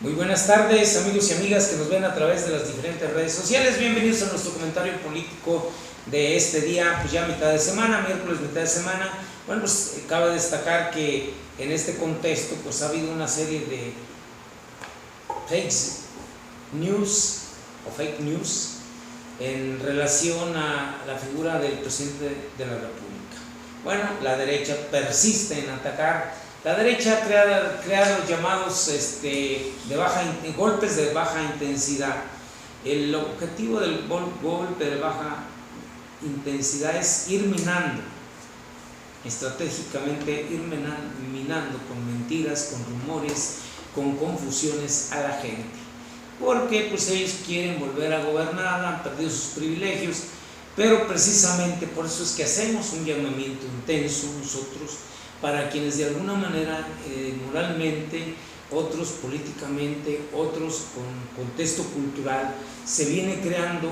Muy buenas tardes, amigos y amigas que nos ven a través de las diferentes redes sociales. Bienvenidos a nuestro comentario político de este día, pues ya mitad de semana, miércoles mitad de semana. Bueno, pues cabe destacar que en este contexto pues ha habido una serie de fake news en relación a la figura del presidente de la República. Bueno, la derecha persiste en atacar. La derecha ha creado los llamados golpes de baja intensidad. El objetivo del golpe de baja intensidad es ir minando, estratégicamente ir minando con mentiras, con rumores, con confusiones a la gente. Porque pues ellos quieren volver a gobernar, han perdido sus privilegios, pero precisamente por eso es que hacemos un llamamiento intenso nosotros, para quienes de alguna manera moralmente, otros políticamente, otros con contexto cultural, se viene creando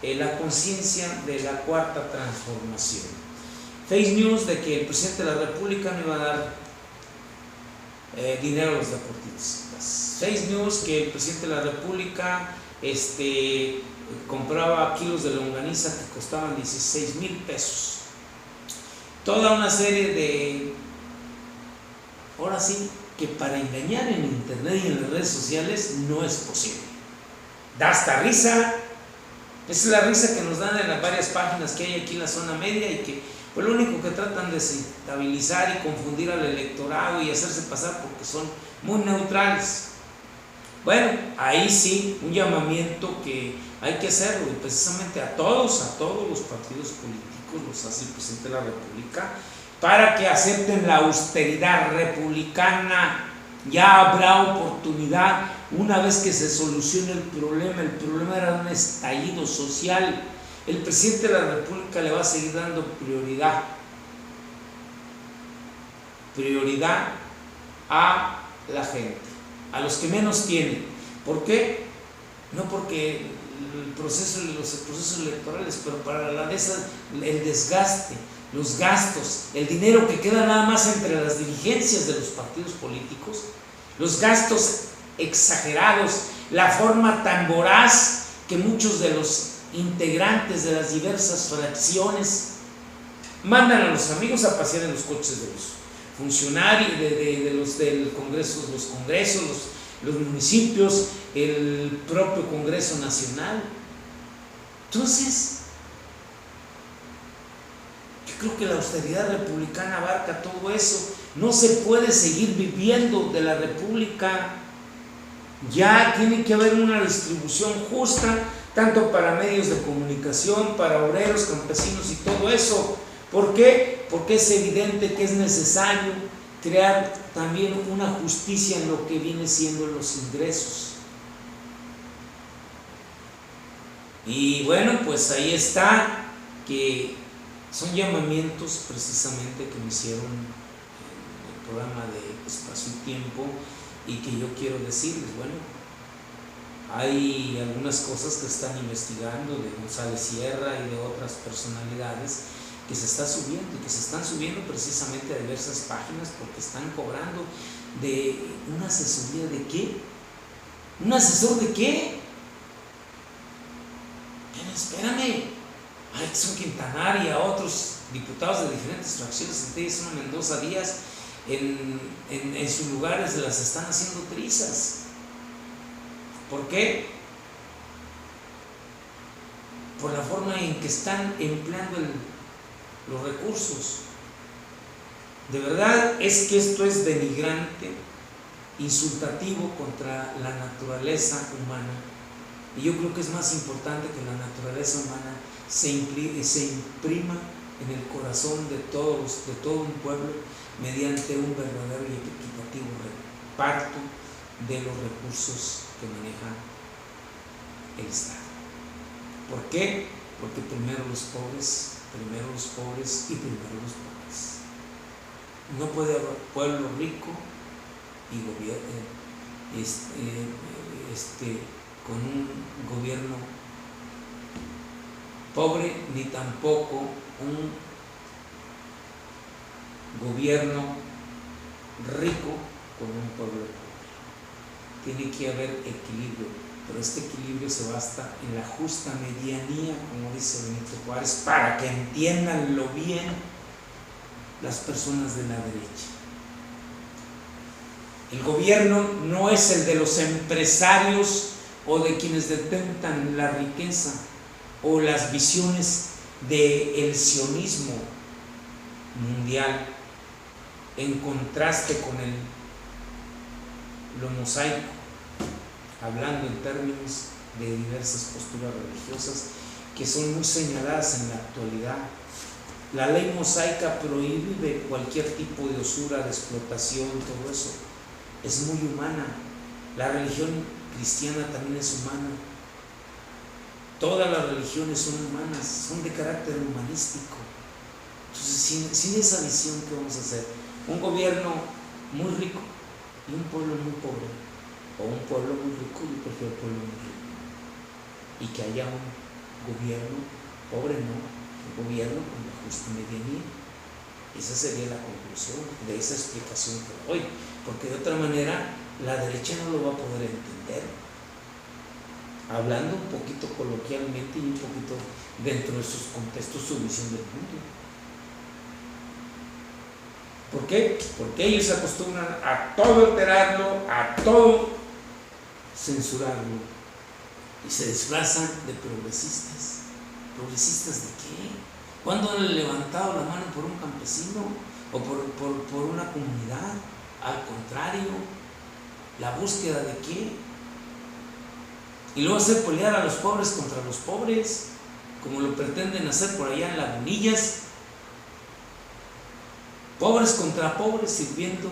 la conciencia de la cuarta transformación. Fake news de que el presidente de la República no iba a dar dinero a los deportistas. Fake news que el presidente de la República compraba kilos de longaniza que costaban 16,000 pesos. Toda una serie de... Ahora sí, que para engañar en internet y en las redes sociales no es posible. Da hasta risa. Esa es la risa que nos dan en las varias páginas que hay aquí en la zona media y que pues lo único que tratan de desestabilizar y confundir al electorado y hacerse pasar porque son muy neutrales. Bueno, ahí sí, un llamamiento que hay que hacerlo y precisamente a todos los partidos políticos, los hace el presidente de la República, para que acepten la austeridad republicana. Ya habrá oportunidad una vez que se solucione el problema. El problema era un estallido social. El presidente de la República le va a seguir dando prioridad a la gente, a los que menos tienen. ¿Por qué? No porque los procesos electorales, pero para la de esas, el desgaste, los gastos, el dinero que queda nada más entre las dirigencias de los partidos políticos, los gastos exagerados, la forma tan voraz que muchos de los integrantes de las diversas fracciones mandan a los amigos a pasear en los coches de los funcionarios, de los del Congreso, los municipios, el propio Congreso Nacional. Entonces, yo creo que la austeridad republicana abarca todo eso. No se puede seguir viviendo de la República. Ya tiene que haber una distribución justa, tanto para medios de comunicación, para obreros, campesinos y todo eso. ¿Por qué? Porque es evidente que es necesario crear también una justicia en lo que viene siendo los ingresos. Y bueno, pues ahí está, que son llamamientos precisamente que me hicieron en el programa de Espacio y Tiempo, y que yo quiero decirles, bueno, hay algunas cosas que están investigando de González Sierra y de otras personalidades que se están subiendo precisamente a diversas páginas porque están cobrando de una asesoría. ¿De qué? ¿Un asesor de qué? Espérame, a Edson Quintanar y a otros diputados de diferentes fracciones, entre ellos una Mendoza Díaz, en sus lugares se las están haciendo trizas. ¿Por qué? Por la forma en que están empleando los recursos. De verdad es que esto es denigrante, insultativo contra la naturaleza humana. Y yo creo que es más importante que la naturaleza humana se imprima en el corazón de todo un pueblo mediante un verdadero y equitativo reparto de los recursos que maneja el Estado. ¿Por qué? Porque primero los pobres y primero los pobres. No puede haber pueblo rico y con un gobierno pobre, ni tampoco un gobierno rico con un pueblo pobre. tiene que haber equilibrio, pero este equilibrio se basa en la justa medianía, como dice Benito Juárez, para que entiendan lo bien las personas de la derecha. El gobierno no es el de los empresarios o de quienes detentan la riqueza o las visiones del sionismo mundial, en contraste con lo mosaico, hablando en términos de diversas posturas religiosas que son muy señaladas en la actualidad. La ley mosaica prohíbe cualquier tipo de usura, de explotación, todo eso. Es muy humana. La religión cristiana también es humana. Todas las religiones son humanas, son de carácter humanístico. Entonces, sin esa visión, ¿qué vamos a hacer? Un gobierno muy rico y un pueblo muy pobre, o un pueblo muy rico y prefiero un pueblo muy rico, y que haya un gobierno pobre, no, un gobierno con la justa medianía. Esa sería la conclusión de esa explicación que doy, porque de otra manera la derecha no lo va a poder entender, hablando un poquito coloquialmente y un poquito dentro de sus contextos, su visión del mundo. ¿Por qué? Porque ellos se acostumbran a todo alterarlo, a todo censurarlo, y se disfrazan de progresistas. ¿Progresistas de qué? ¿Cuándo han levantado la mano por un campesino o por una comunidad? Al contrario, ¿la búsqueda de qué? Y luego hacer pelear a los pobres contra los pobres, como lo pretenden hacer por allá en Lagunillas. Pobres contra pobres, sirviendo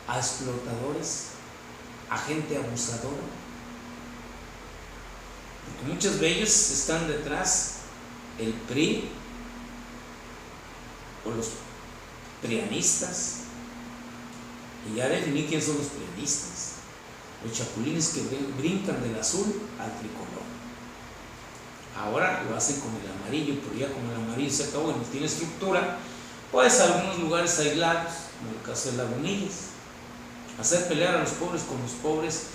a explotadores, a gente abusadora. Porque muchos de ellos están detrás el PRI o los prianistas. Y ya definí quién son los prianistas: los chapulines que brincan del azul al tricolor. Ahora lo hacen con el amarillo, pero ya como el amarillo se acabó y no tiene estructura, pues algunos lugares aislados, como el caso de Lagunillas, hacer pelear a los pobres con los pobres,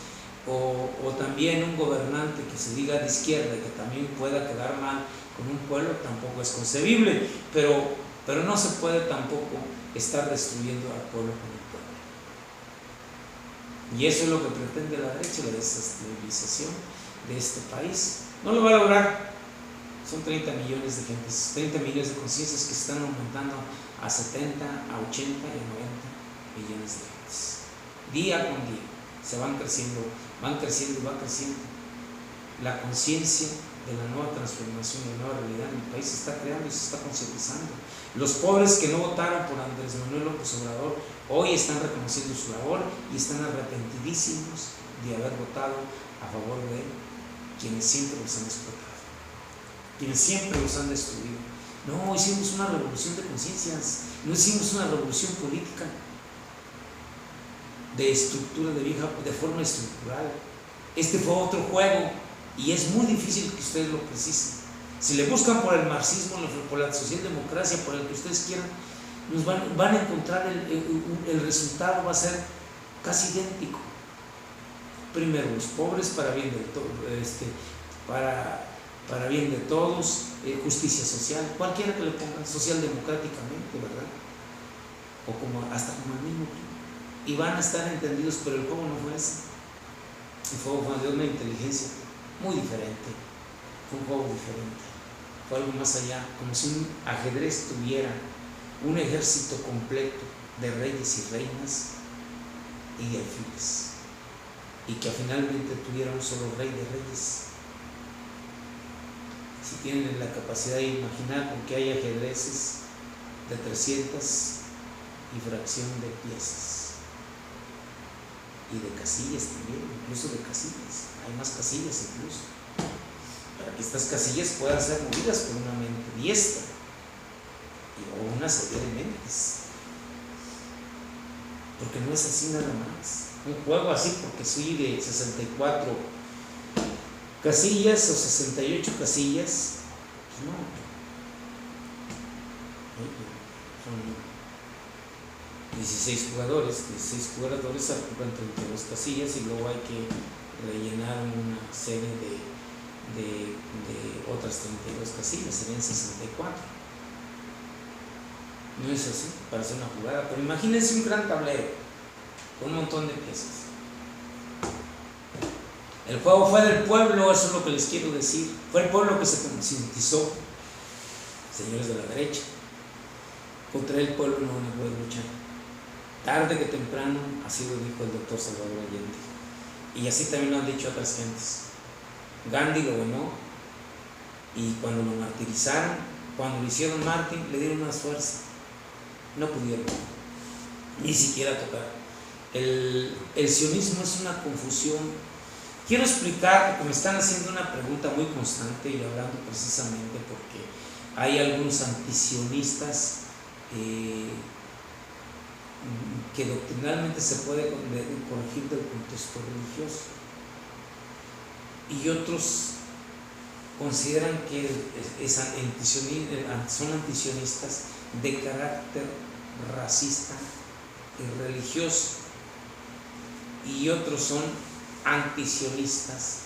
o también un gobernante que se diga de izquierda y que también pueda quedar mal con un pueblo, tampoco es concebible, pero no se puede tampoco estar destruyendo al pueblo con el pueblo. Y eso es lo que pretende la derecha, la desestabilización de este país. No lo va a lograr. Son 30 millones de gentes, 30 millones de conciencias que están aumentando a 70, a 80 y a 90 millones de gentes. Día con día se van creciendo y va creciendo. La conciencia de la nueva transformación, de la nueva realidad en el país se está creando y se está concientizando. Los pobres que no votaron por Andrés Manuel López Obrador hoy están reconociendo su labor y están arrepentidísimos de haber votado a favor de él, quienes siempre los han explotado, quienes siempre los han destruido. No, hicimos una revolución de conciencias, no hicimos una revolución política de estructura, de forma estructural. Este fue otro juego y es muy difícil que ustedes lo precisen. Si le buscan por el marxismo, por la socialdemocracia, por el que ustedes quieran, nos van a encontrar el resultado va a ser casi idéntico. Primero los pobres para bien de para bien de todos, justicia social, cualquiera que le pongan, social democráticamente, ¿verdad? O hasta como el mismo, y van a estar entendidos, pero el juego no fue ese. El juego fue de una inteligencia muy diferente, fue un juego diferente, fue algo más allá, como si un ajedrez tuviera un ejército completo de reyes y reinas y de alfiles, y que finalmente tuviera un solo rey de reyes. Si tienen la capacidad de imaginar con que hay ajedrezes de 300 y fracción de piezas, y de casillas también, incluso de casillas, hay más casillas incluso, para que estas casillas puedan ser movidas por una mente diestra o una serie de mentes, porque no es así nada más. Un juego así porque soy de 64 casillas o 68 casillas, pues no. 16 jugadores ocupan 32 casillas y luego hay que rellenar una serie de otras 32 casillas, serían 64. No es así, para hacer una jugada, pero imagínense un gran tablero con un montón de piezas. El juego fue del pueblo, eso es lo que les quiero decir. Fue el pueblo que se concientizó, señores de la derecha. Contra el pueblo no van a poder luchar. Tarde que temprano, así lo dijo el doctor Salvador Allende. Y así también lo han dicho otras gentes. Gandhi lo ganó, y cuando lo martirizaron, cuando lo hicieron mártir, le dieron más fuerza. No pudieron ni siquiera tocar. El sionismo es una confusión. Quiero explicar, porque me están haciendo una pregunta muy constante y hablando precisamente porque hay algunos antisionistas que doctrinalmente se puede corregir del contexto religioso, y otros consideran que son antisionistas de carácter racista y religioso, y otros son antisionistas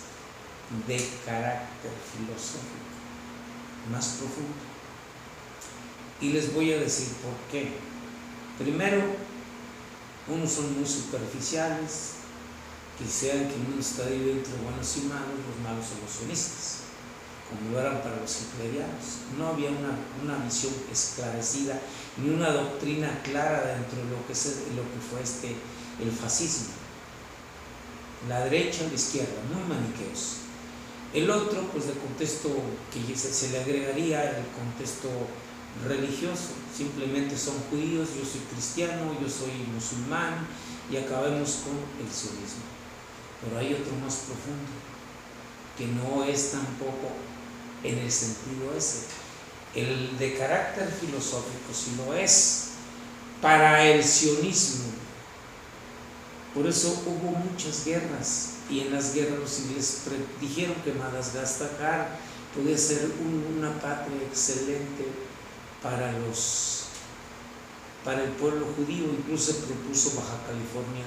de carácter filosófico más profundo. Y les voy a decir por qué. Primero, unos son muy superficiales, que consideran que el mundo está dividido entre buenos y malos. Los malos son los sionistas, como lo eran para los hitlerianos. No había una visión esclarecida ni una doctrina clara dentro de lo que fue el fascismo. La derecha o la izquierda, muy maniqueos. El otro, pues de contexto que se le agregaría el contexto religioso, simplemente son judíos, yo soy cristiano, yo soy musulmán, y acabemos con el sionismo. Pero hay otro más profundo, que no es tampoco en el sentido ese. El de carácter filosófico sí lo es para el sionismo. Por eso hubo muchas guerras, y en las guerras los ingleses dijeron que Madagascar podía ser una patria excelente para el pueblo judío. Incluso se propuso Baja California,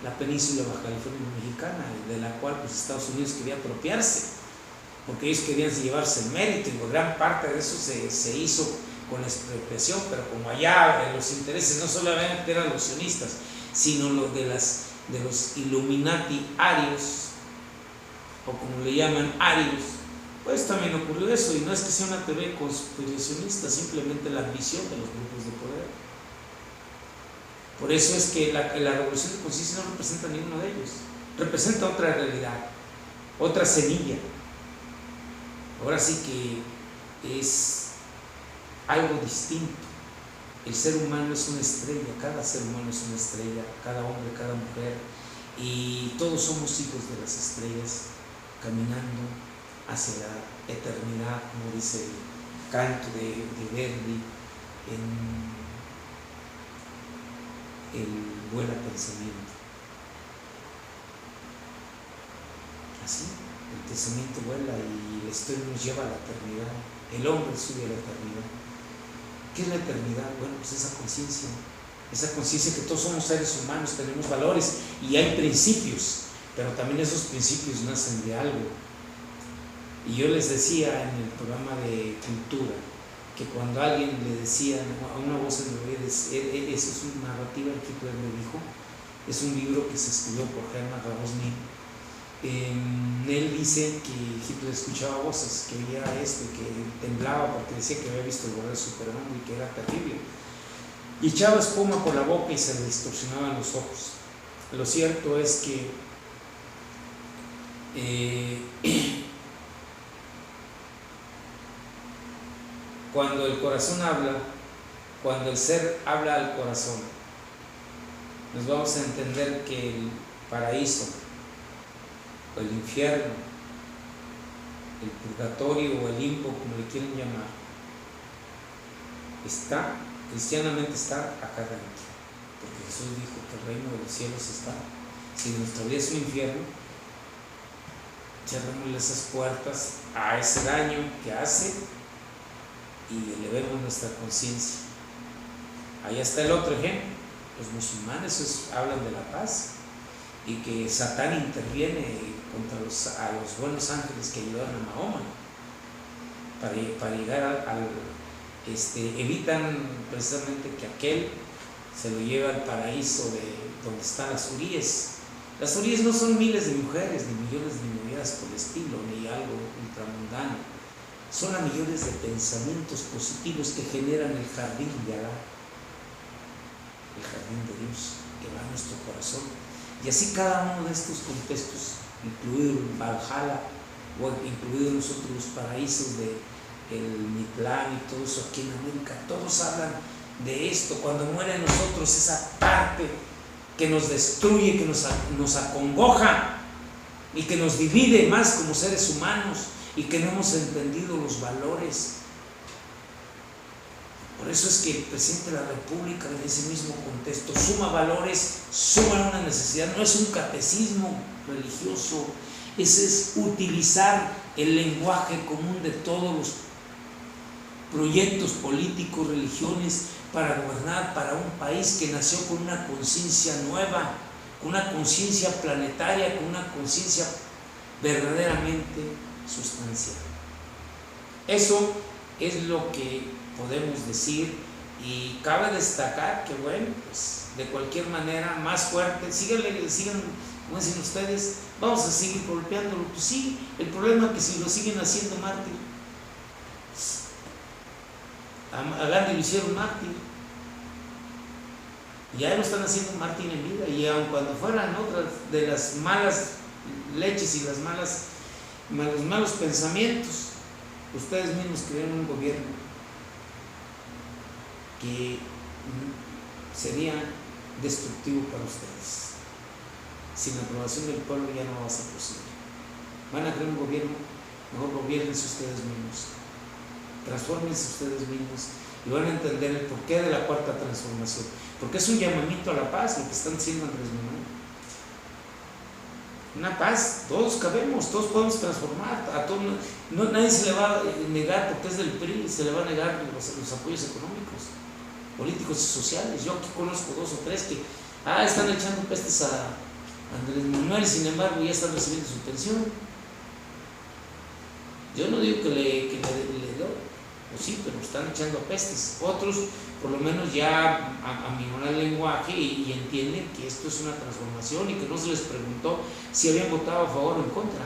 la península Baja California mexicana, de la cual pues Estados Unidos quería apropiarse, porque ellos querían llevarse el mérito, y gran parte de eso se hizo con la expropiación. Pero como allá los intereses no solamente eran los sionistas, sino los de los Illuminati arios, o como le llaman arios, pues también ocurrió eso. Y no es que sea una teoría conspiracionista, simplemente la ambición de los grupos de poder. Por eso es que la revolución de conciencia no representa a ninguno de ellos, representa otra realidad, otra semilla. Ahora sí que es algo distinto. El ser humano es una estrella, cada ser humano es una estrella, cada hombre, cada mujer, y todos somos hijos de las estrellas, caminando hacia la eternidad, como dice el canto de Verdi en el Vuela Pensamiento. Así, el pensamiento vuela y la historia nos lleva a la eternidad, el hombre sube a la eternidad. ¿Qué es la eternidad? Bueno, pues esa conciencia que todos somos seres humanos, tenemos valores y hay principios, pero también esos principios nacen de algo. Y yo les decía en el programa de cultura que cuando alguien le decía a una voz en el oído, eso es una narrativa que Hitler me dijo, es un libro que se escribió por Hermann Rabosny. Él dice que Hitler escuchaba voces, que veía esto, que temblaba porque decía que había visto el borde de Superman y que era terrible, y echaba espuma por la boca y se le distorsionaban los ojos. Lo cierto es que cuando el corazón habla, cuando el ser habla al corazón, nos vamos a entender que el paraíso, o el infierno, el purgatorio o el limbo, como le quieren llamar, cristianamente está acá dentro, porque Jesús dijo que el reino de los cielos está. Si nuestra vida es un infierno, cerrémosle esas puertas a ese daño que hace y elevemos nuestra conciencia. Ahí está el otro ejemplo. los musulmanes hablan de la paz y que Satán interviene contra a los buenos ángeles que ayudaron a Mahoma para llegar evitan precisamente que aquel se lo lleve al paraíso donde están las huríes. Las huríes no son miles de mujeres, ni millones de minorías por el estilo, ni algo ultramundano. Son a millones de pensamientos positivos que generan el jardín de Alá, el jardín de Dios que va a nuestro corazón. Y así cada uno de estos contextos, incluido el Valhalla o incluido los otros paraísos de el Mitlán y todo eso aquí en América, todos hablan de esto. Cuando muere en nosotros esa parte que nos destruye, que nos acongoja y que nos divide más como seres humanos y que no hemos entendido los valores. Por eso es que el presidente de la República, en ese mismo contexto, suma valores, suma una necesidad. No es un catecismo religioso, es utilizar el lenguaje común de todos los proyectos políticos, religiones, para gobernar para un país que nació con una conciencia nueva, con una conciencia planetaria, con una conciencia verdaderamente sustancial. Eso es lo que podemos decir, y cabe destacar que, bueno, pues de cualquier manera, más fuerte, sigan, como dicen ustedes, vamos a seguir golpeándolo. Pues sí, el problema es que si lo siguen haciendo mártir, a Gandhi lo hicieron mártir, y a él lo están haciendo mártir en vida, y aun cuando fueran otras de las malas leches y los malos pensamientos, ustedes mismos crearon un gobierno que sería destructivo para ustedes. Sin la aprobación del pueblo ya no va a ser posible. Van a crear un gobierno, mejor gobiernense ustedes mismos, transfórmense ustedes mismos, y van a entender el porqué de la cuarta transformación, porque es un llamamiento a la paz lo que están haciendo Andrés Manuel. Una paz, todos cabemos, todos podemos transformar, a todos, nadie se le va a negar, porque es del PRI, se le va a negar los apoyos económicos, políticos y sociales. Yo aquí conozco 2 o 3 que están echando pestes a Andrés Manuel, sin embargo ya están recibiendo su pensión. Yo no digo que le doy, pues sí, pero están echando pestes. Otros por lo menos ya aminoran el lenguaje y entienden que esto es una transformación y que no se les preguntó si habían votado a favor o en contra.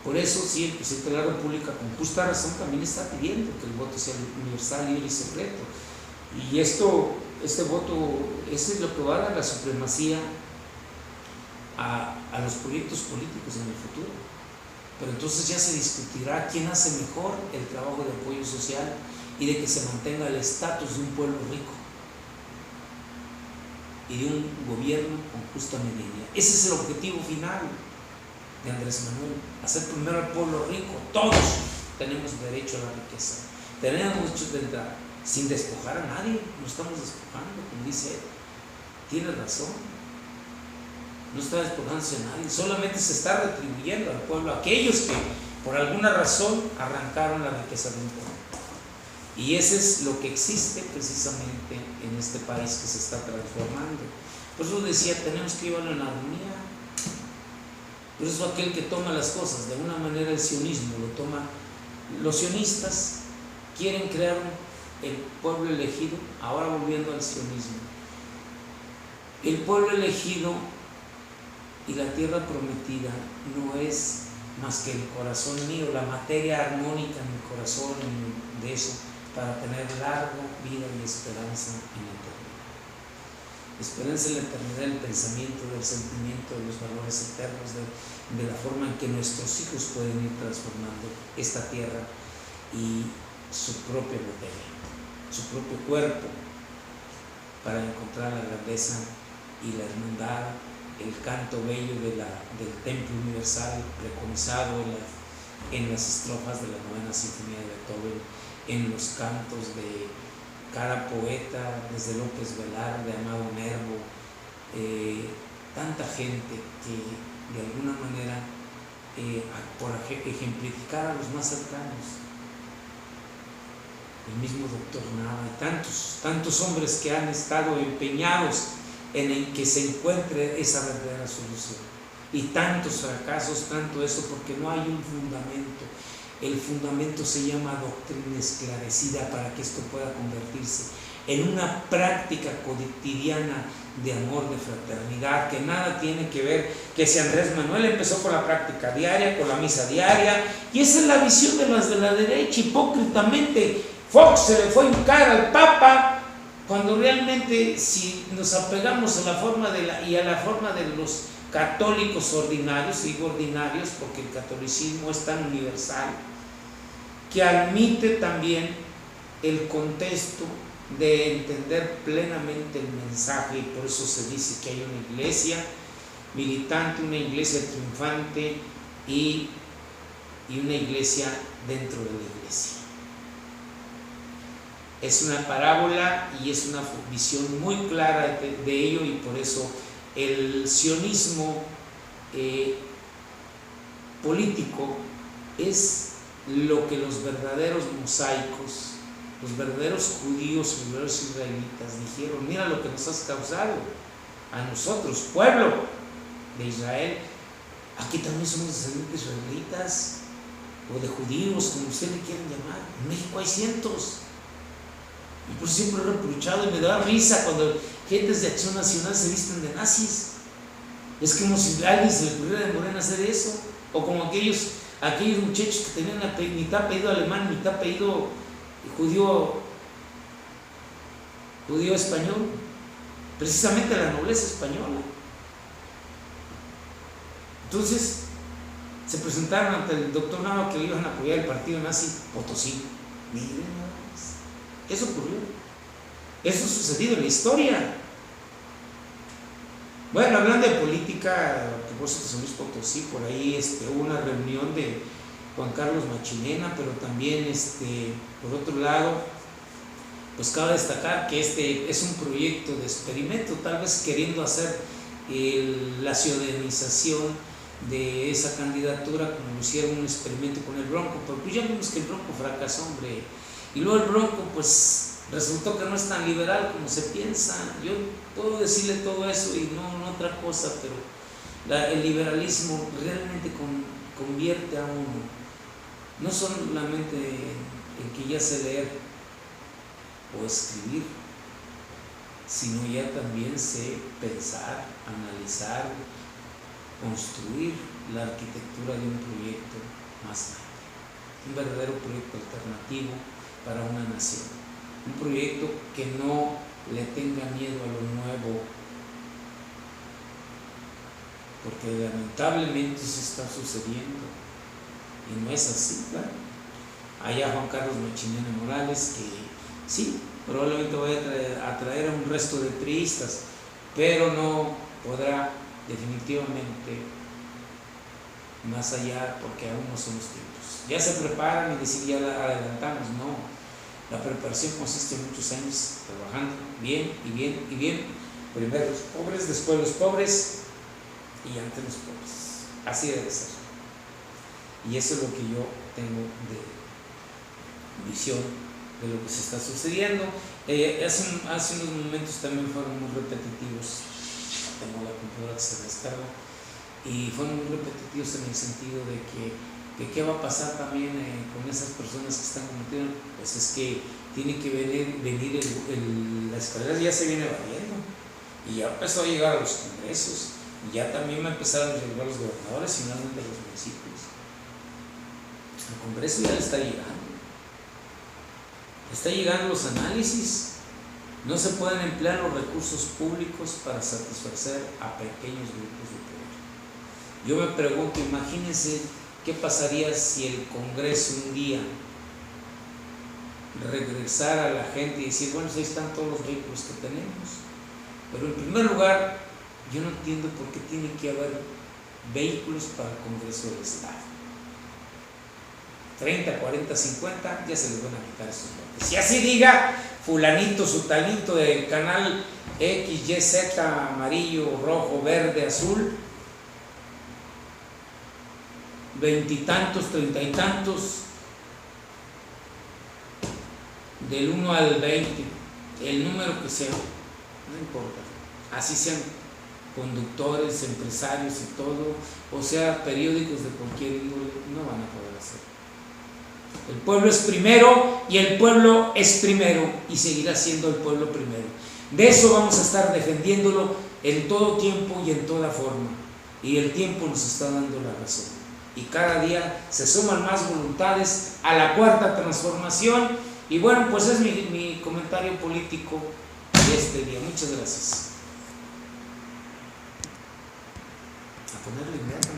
Por eso sí, el presidente de la República con justa razón también está pidiendo que el voto sea universal, libre y secreto. Y este voto, es lo que va a dar la supremacía a los proyectos políticos en el futuro. Pero entonces ya se discutirá quién hace mejor el trabajo de apoyo social y de que se mantenga el estatus de un pueblo rico y de un gobierno con justa medida. Ese es el objetivo final de Andrés Manuel: hacer primero al pueblo rico. Todos tenemos derecho a la riqueza, tenemos derecho de entrar sin despojar a nadie. No estamos despojando, como dice él. Tiene razón, no está despojándose a nadie, solamente se está retribuyendo al pueblo, a aquellos que por alguna razón arrancaron la riqueza de un pueblo. Y ese es lo que existe precisamente en este país que se está transformando. Por eso decía, tenemos que llevarlo en armonía. Por eso aquel que toma las cosas de una manera, el sionismo lo toma. Los sionistas quieren crear el pueblo elegido, ahora volviendo al sionismo. El pueblo elegido y la tierra prometida no es más que el corazón mío, la materia armónica en mi corazón, de eso, para tener larga vida y esperanza en la eternidad. Esperanza en la eternidad, el pensamiento, del sentimiento, de los valores eternos, de la forma en que nuestros hijos pueden ir transformando esta tierra y su propia materia, su propio cuerpo, para encontrar la grandeza y la hermandad, el canto bello del templo universal preconizado en las estrofas de la 9ª Sinfonía de Beethoven, en los cantos de cada poeta, desde López Velarde, Amado Nervo, tanta gente que de alguna manera, por ejemplificar a los más cercanos, el mismo doctor Nava y tantos hombres que han estado empeñados en el que se encuentre esa verdadera solución. Y tantos fracasos, tanto eso, porque no hay un fundamento. El fundamento se llama doctrina esclarecida para que esto pueda convertirse en una práctica cotidiana de amor, de fraternidad, que nada tiene que ver, que si Andrés Manuel empezó con la práctica diaria, con la misa diaria, y esa es la visión de las de la derecha, hipócritamente. Fox se le fue a hincar al Papa, cuando realmente si nos apegamos a la forma de los católicos ordinarios, digo ordinarios porque el catolicismo es tan universal, que admite también el contexto de entender plenamente el mensaje, y por eso se dice que hay una iglesia militante, una iglesia triunfante y una iglesia dentro de la iglesia. Es una parábola y es una visión muy clara de ello, y por eso el sionismo político es lo que los verdaderos mosaicos, los verdaderos judíos, los verdaderos israelitas dijeron: mira lo que nos has causado a nosotros, pueblo de Israel. Aquí también somos descendientes israelitas o de judíos, como ustedes le quieran llamar. En México hay cientos. Y por eso siempre he reprochado, y me da risa cuando gentes de Acción Nacional se visten de nazis. Es como si a alguien se le ocurriera de Morena hacer eso, o como aquellos muchachos que tenían mitad apellido alemán, mitad apellido judío español, precisamente la nobleza española. Entonces se presentaron ante el doctor Nava que iban a apoyar el partido nazi Potosí. Miren nada más, eso ocurrió, eso ha sucedido en la historia. Bueno, hablando de política, que por eso San Luis Potosí, por ahí hubo una reunión de Juan Carlos Machinena, pero también por otro lado, pues cabe destacar que este es un proyecto de experimento, tal vez queriendo hacer la ciudadanización de esa candidatura, como lo hicieron un experimento con el Bronco, pero pues ya vimos que el Bronco fracasó, hombre, y luego el Bronco pues resultó que no es tan liberal como se piensa. Yo puedo decirle todo eso y no otra cosa, pero el liberalismo realmente convierte a uno, no solamente en que ya sé leer o escribir, sino ya también sé pensar, analizar, construir la arquitectura de un proyecto más grande, un verdadero proyecto alternativo para una nación, un proyecto que no le tenga miedo a lo nuevo, porque lamentablemente eso está sucediendo y no es así, claro. Allá Juan Carlos Machinena Morales, que sí, probablemente vaya a traer a un resto de priistas, pero no podrá definitivamente más allá, porque aún no son los tiempos. Ya se preparan y decir ya adelantamos, no. La preparación consiste en muchos años trabajando bien y bien y bien. Primero los pobres, después los pobres y antes los pobres. Así debe ser. Y eso es lo que yo tengo de visión de lo que se está sucediendo. Hace unos momentos también fueron muy repetitivos. Tengo la computadora que se descarga, y fueron muy repetitivos en el sentido de que qué va a pasar también con esas personas que están cometiendo. Pues es que tiene que venir la escalera, ya se viene variando, y ya empezó a llegar a los congresos, y ya también me empezaron a llegar los gobernadores, finalmente los municipios. El Congreso ya le está llegando los análisis. No se pueden emplear los recursos públicos para satisfacer a pequeños grupos de poder. Yo me pregunto, imagínense qué pasaría si el Congreso un día regresara a la gente y decir, bueno, ahí están todos los vehículos que tenemos. Pero en primer lugar, yo no entiendo por qué tiene que haber vehículos para el Congreso del Estado. 30, 40, 50, ya se les van a quitar esos botes. Si así diga fulanito, sutanito del canal X, Y, Z, amarillo, rojo, verde, azul, 20 y tantos, 30 y tantos, del 1 al 20, el número que sea, no importa, así sean conductores, empresarios y todo, o sea, periódicos de cualquier índole, no van a poder hacer. El pueblo es primero y el pueblo es primero y seguirá siendo el pueblo primero. De eso vamos a estar defendiéndolo en todo tiempo y en toda forma. Y el tiempo nos está dando la razón. Y cada día se suman más voluntades a la cuarta transformación. Y bueno, pues es mi comentario político de este día. Muchas gracias. A ponerle inmediatamente.